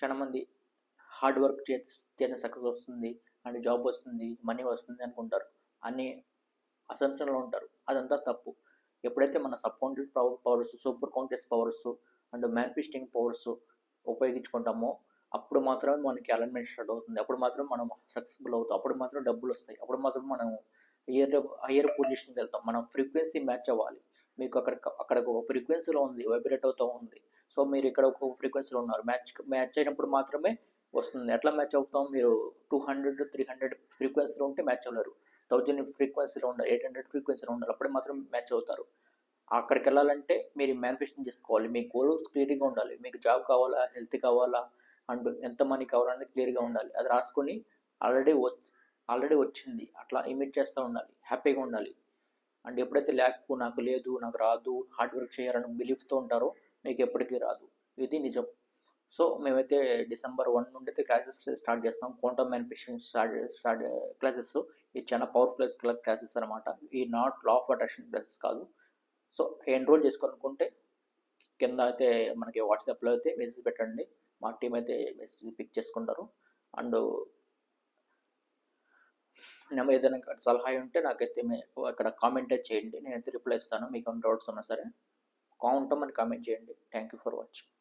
చాలా మంది hard work చేస్తే సక్సెస్ వస్తుంది అండ్ జాబ్ వస్తుంది, మనీ వస్తుంది అనుకుంటారు. అన్ని అసంప్షన్‌లో ఉంటారు. అదంతా తప్పు. ఎప్పుడైతే మన subconscious powers, super conscious powers and manifesting powers ఉపయోగించుకుంటామో అప్పుడు మాత్రమే మనకి అలైన్‌మెంట్ స్టార్ట్ అవుతుంది. అప్పుడు మాత్రం మనం సక్సెస్‌ఫుల్ అవుతాం. అప్పుడు మాత్రం డబ్బులొస్తాయి. అప్పుడు మాత్రం మనం హయ్యర్ పొజిషన్‌కి వెళ్తాం. మనం ఫ్రీక్వెన్సీ మ్యాచ్ అవ్వాలి. మీకు అక్కడ ఒక ఫ్రీక్వెన్సీలో ఉంది. వైబ్రేట్ అవుతూ ఉంది. సో, మీరు ఇక్కడ ఒక ఫ్రీక్వెన్సీలో ఉన్నారు. మ్యాచ్ అయినప్పుడు మాత్రమే వస్తుంది. ఎట్లా మ్యాచ్ అవుతాం? మీరు 200, 300 ఫ్రీక్వెన్సీలో ఉంటే మ్యాచ్ అవ్వలేరు. 1000 ఫ్రీక్వెన్సీలో ఉండాలి. 800 ఫ్రీక్వెన్సీలో ఉండాలి. అప్పుడే మాత్రం మ్యాచ్ అవుతారు. అక్కడికెళ్ళాలంటే మీరు మేనిఫెస్టింగ్ చేసుకోవాలి. మీ గోల్స్ క్లియర్‌గా ఉండాలి. మీకు జాబ్ కావాలా? హెల్త్ కావాలా? అండ్ ఎంత మనీ కావాలనేది క్లియర్‌గా ఉండాలి. అది రాసుకొని ఆల్రెడీ వచ్ ఆల్రెడీ వచ్చింది. అట్లా ఇమిట్ చేస్తూ ఉండాలి. హ్యాపీగా ఉండాలి. అండ్ ఎప్పుడైతే నాకు లేదు, నాకు రాదు, హార్డ్ వర్క్ చేయాలని బిలీఫ్‌తో ఉంటారో మీకు ఎప్పటికీ రాదు. ఇది నిజం. సో, మేమైతే డిసెంబర్ 1 నుండి అయితే క్లాసెస్ స్టార్ట్ చేస్తాం. Quantum manifestation start classes. ఇది చాలా పవర్ఫుల్ క్లాసెస్ అనమాట. ఈ not law of attraction classes కాదు. సో, ఎన్రోల్ చేసుకోవాలనుకుంటే కింద అయితే మనకి వాట్సాప్లో అయితే మెసేజ్ పెట్టండి. మా టీం అయితే మెసేజ్ పిక్ చేసుకుంటారు. అండ్ ఏదైనా సలహా ఉంటే నాకైతే అక్కడ కామెంట్ చేయండి. నేనైతే రిప్లై ఇస్తాను. మీకు ఏమైనా డౌట్స్ ఉన్నా సరే. కామెంట్ కామెంట్ చేయండి. Thank you for watching.